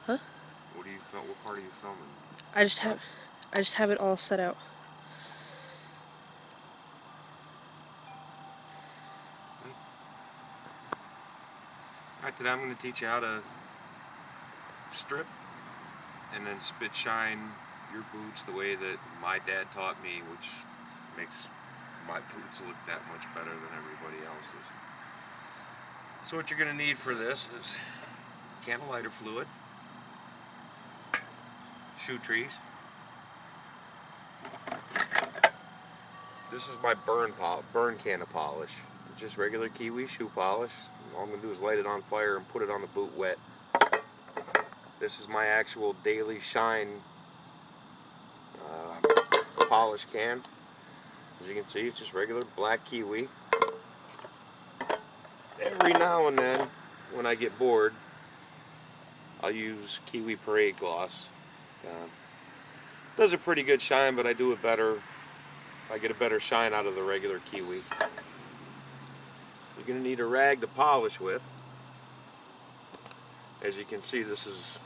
Huh? What do you film? What part are you filming? I just have it all set out. Alright, today I'm going to teach you how to strip and then spit shine your boots the way that my dad taught me, which makes my boots look that much better than everybody else's. So what you're going to need for this is a can of lighter fluid, shoe trees. This is my burn can of polish. It's just regular Kiwi shoe polish. All I'm going to do is light it on fire and put it on the boot wet. This is my actual daily shine polish can. As you can see, it's just regular black Kiwi. Every now and then, when I get bored, I'll use Kiwi Parade Gloss. Does a pretty good shine, but I do it better. I get a better shine out of the regular Kiwi. You're going to need a rag to polish with. As you can see, this is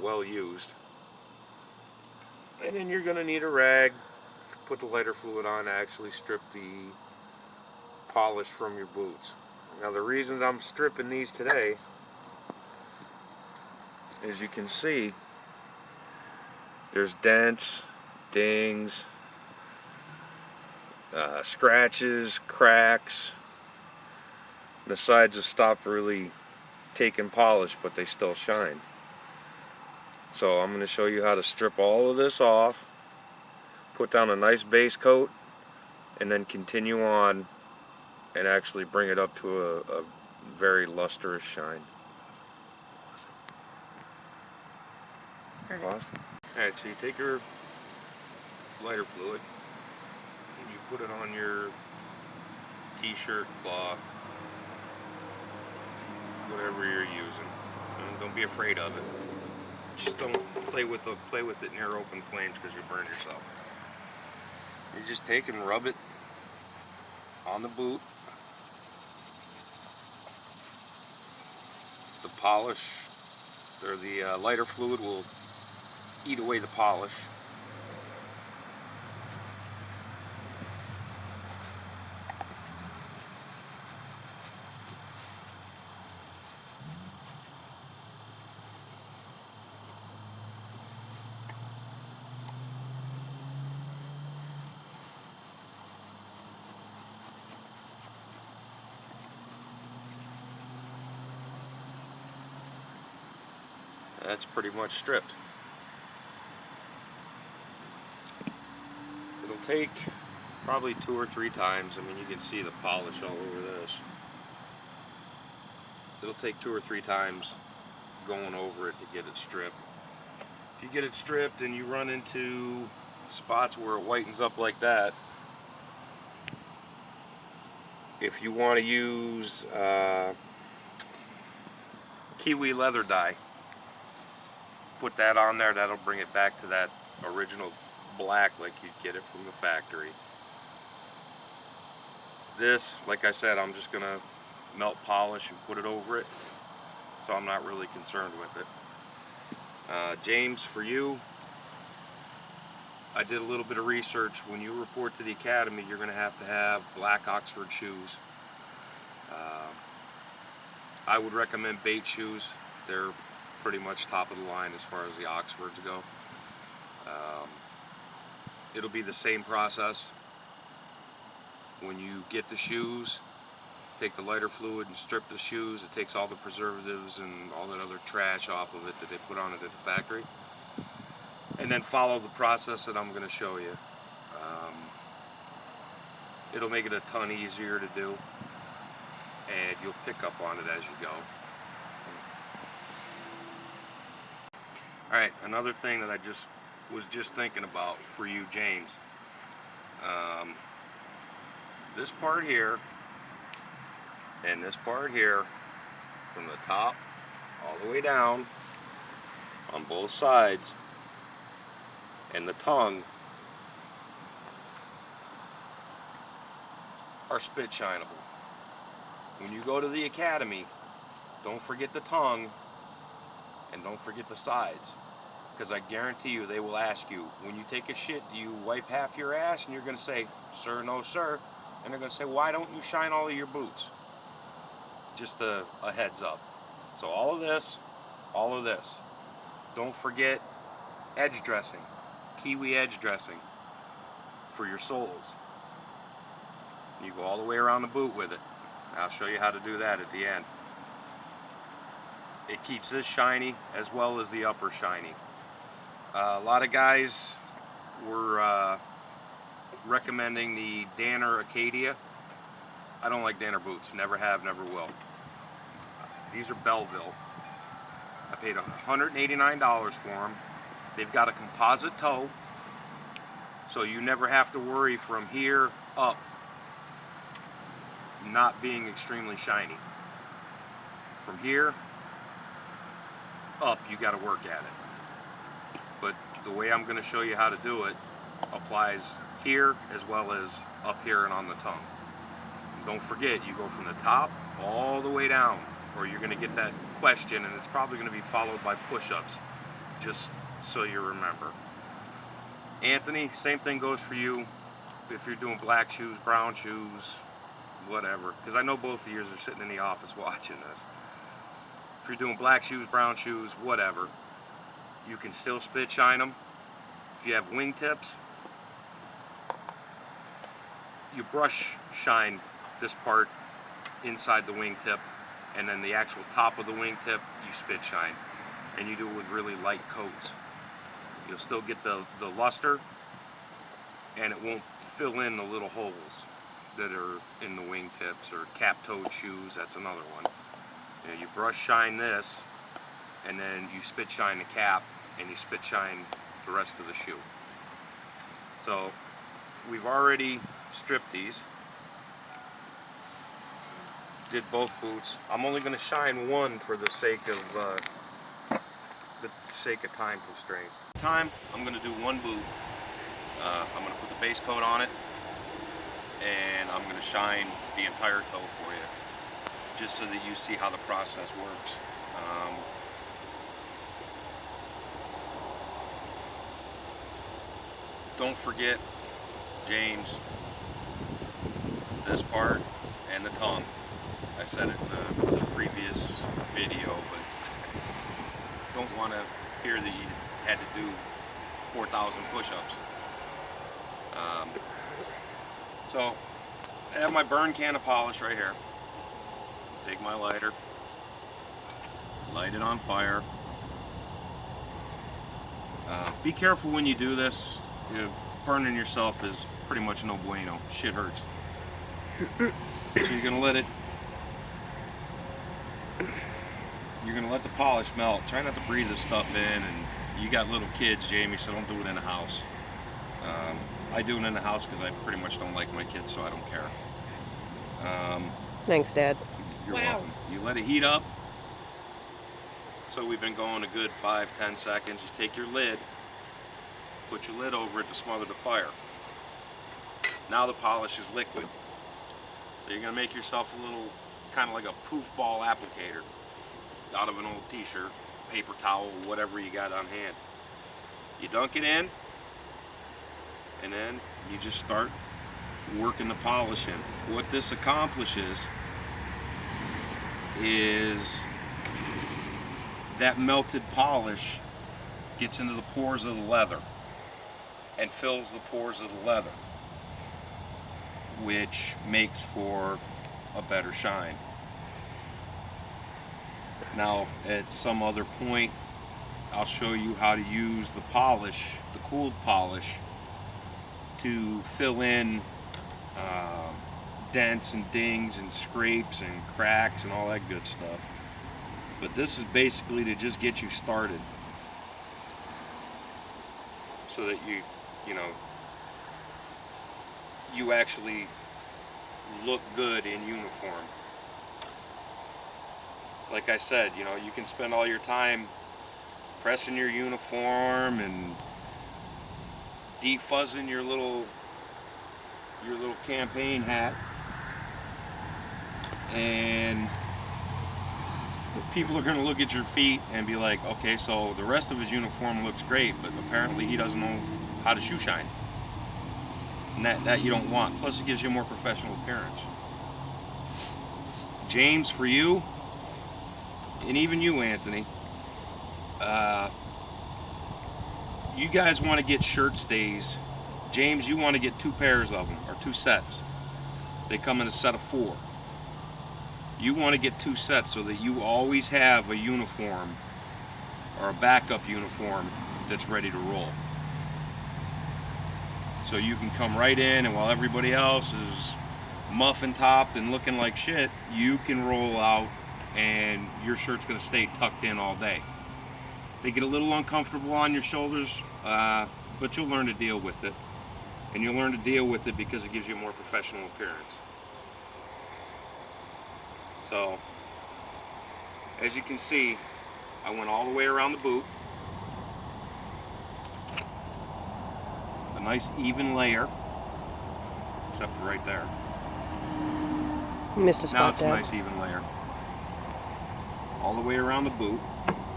well used. And then you're going to need a rag to put the lighter fluid on to actually strip the polish from your boots. Now the reason I'm stripping these today, as you can see, there's dents, dings, scratches, cracks. The sides have stopped really taking polish, but they still shine. So I'm going to show you how to strip all of this off, put down a nice base coat, and then continue on and actually bring it up to a very lustrous shine. Alright, so you take your lighter fluid and you put it on your t-shirt, cloth, whatever you're using. And don't be afraid of it. Just don't play with it near open flames because you'll burn yourself. You just take and rub it on the boot. The polish, or the lighter fluid will eat away the polish. That's pretty much stripped. It'll take probably 2 or 3 times. I mean, you can see the polish all over this. It'll take 2 or 3 times going over it to get it stripped. If you get it stripped and you run into spots where it whitens up like that, if you want to use Kiwi leather dye, put that on there. That'll bring it back to that original black like you'd get it from the factory. This, like I said, I'm just gonna melt polish and put it over it, so I'm not really concerned with it. James, for you, I did a little bit of research. When you report to the academy, you're gonna have to have black Oxford shoes. I would recommend Bait shoes. They're pretty much top of the line as far as the Oxfords go. It'll be the same process. When you get the shoes, take the lighter fluid and strip the shoes. It takes all the preservatives and all that other trash off of it that they put on it at the factory. And then follow the process that I'm going to show you. It'll make it a ton easier to do, and you'll pick up on it as you go. Alright, another thing that I was just thinking about for you, James. This part here and this part here, from the top all the way down on both sides, and the tongue are spit shineable. When you go to the academy, don't forget the tongue and Don't forget the sides, because I guarantee you they will ask you, when you take a shit, do you wipe half your ass? And you're going to say, sir, no sir. And they're going to say, why don't you shine all of your boots? Just a heads up. So all of this. Don't forget edge dressing, kiwi edge dressing for your soles. You go all the way around the boot with it. I'll show you how to do that at the end. It keeps this shiny as well as the upper shiny. A lot of guys were recommending the Danner Acadia. I don't like Danner boots, never have, never will. These are Belleville. I paid $189 for them. They've got a composite toe, so you never have to worry from here up not being extremely shiny. From here up, you got to work at it. But the way I'm going to show you how to do it applies here as well as up here and on the tongue. Don't forget, you go from the top all the way down, or you're going to get that question, and it's probably going to be followed by push-ups, just so you remember. Anthony, same thing goes for you if you're doing black shoes, brown shoes, whatever, because I know both of you are sitting in the office watching this. If you're doing black shoes, brown shoes, whatever, you can still spit shine them. If you have wingtips, you brush shine this part inside the wingtip, and then the actual top of the wingtip you spit shine, and you do it with really light coats. You'll still get the luster, and it won't fill in the little holes that are in the wingtips, or cap-toed shoes, that's another one. You brush shine this, and then you spit shine the cap, and you spit shine the rest of the shoe. So we've already stripped these. Did both boots. I'm only going to shine one for the sake of time constraints. I'm going to do one boot. I'm going to put the base coat on it, and I'm going to shine the entire toe for you, just so that you see how the process works. Don't forget, James, this part and the tongue. I said it in the previous video, but don't want to hear that you had to do 4,000 push-ups. So I have my burn can of polish right here. Take my lighter, light it on fire. Be careful when you do this. Burning yourself is pretty much no bueno. Shit hurts. So you're gonna let the polish melt. Try not to breathe this stuff in, and you got little kids, Jamie, so don't do it in the house. I do it in the house because I pretty much don't like my kids, so I don't care. Thanks, Dad. You're welcome. You let it heat up. So we've been going a good 5-10 seconds. You take your lid, put your lid over it to smother the fire. Now the polish is liquid. So you're gonna make yourself a little, kind of like a poof ball applicator out of an old t-shirt, paper towel, whatever you got on hand. You dunk it in, and then you just start working the polish in. What this accomplishes is that melted polish gets into the pores of the leather and fills the pores of the leather, which makes for a better shine. Now, at some other point, I'll show you how to use the polish, the cooled polish, to fill in dents and dings and scrapes and cracks and all that good stuff. But this is basically to just get you started, so that you actually look good in uniform. Like I said, you can spend all your time pressing your uniform and defuzzing your little campaign hat, and people are going to look at your feet and be like, okay, so the rest of his uniform looks great, but apparently he doesn't know how to shoe shine. And that you don't want. Plus it gives you a more professional appearance. James, for you, and even you, Anthony, you guys want to get shirt stays. James, you want to get 2 pairs of them, or 2 sets. They come in a set of 4. You want to get 2 sets so that you always have a uniform or a backup uniform that's ready to roll. So you can come right in, and while everybody else is muffin topped and looking like shit, you can roll out and your shirt's going to stay tucked in all day. They get a little uncomfortable on your shoulders, but you'll learn to deal with it. And you'll learn to deal with it because it gives you a more professional appearance. So, as you can see, I went all the way around the boot. A nice even layer, except for right there. Missed a Now spot it's a there. nice even layer. All the way around the boot.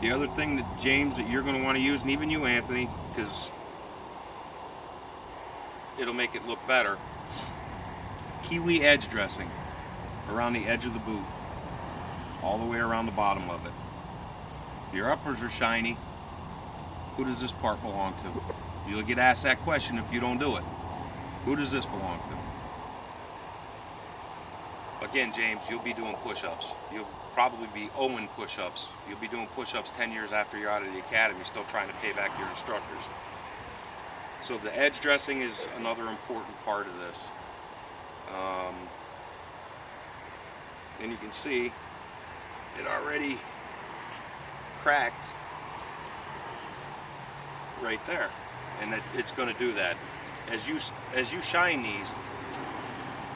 The other thing that, James, that you're going to want to use, and even you, Anthony, because it'll make it look better, kiwi edge dressing around the edge of the boot, all the way around the bottom of it. Your uppers are shiny. Who does this part belong to? You'll get asked that question if you don't do it. Who does this belong to? Again, James, you'll be doing push-ups. You'll probably be owing push-ups. You'll be doing push-ups 10 years after you're out of the academy, still trying to pay back your instructors. So the edge dressing is another important part of this. And you can see it already cracked right there, and it's going to do that as you shine these.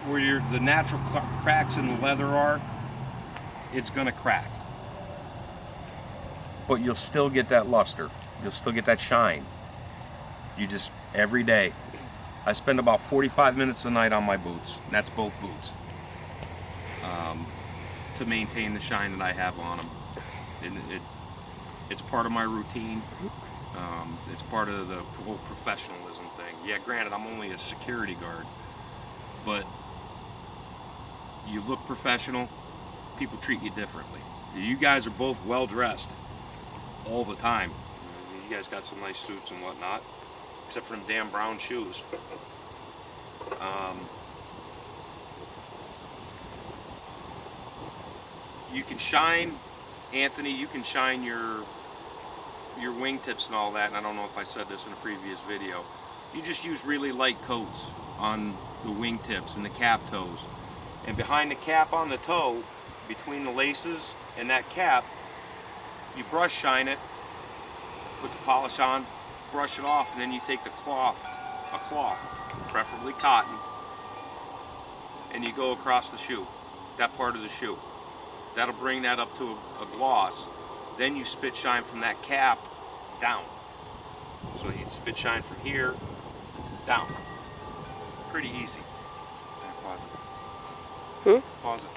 Where the natural cracks in the leather are, it's going to crack. But you'll still get that luster. You'll still get that shine. You just, every day. I spend about 45 minutes a night on my boots. And that's both boots. To maintain the shine that I have on them. And it's part of my routine. It's part of the whole professionalism thing. Yeah, granted, I'm only a security guard. But you look professional, people treat you differently. You guys are both well dressed all the time. You guys got some nice suits and whatnot, except for them damn brown shoes. You can shine, Anthony, you can shine your wingtips and all that, and I don't know if I said this in a previous video. You just use really light coats on the wingtips and the cap toes. And behind the cap on the toe, between the laces and that cap, you brush shine it, put the polish on, brush it off, and then you take a cloth, preferably cotton, and you go across the shoe, that part of the shoe. That'll bring that up to a gloss. Then you spit shine from that cap down. So you spit shine from here down. Pretty easy. Pause it. Hmm? Pause it.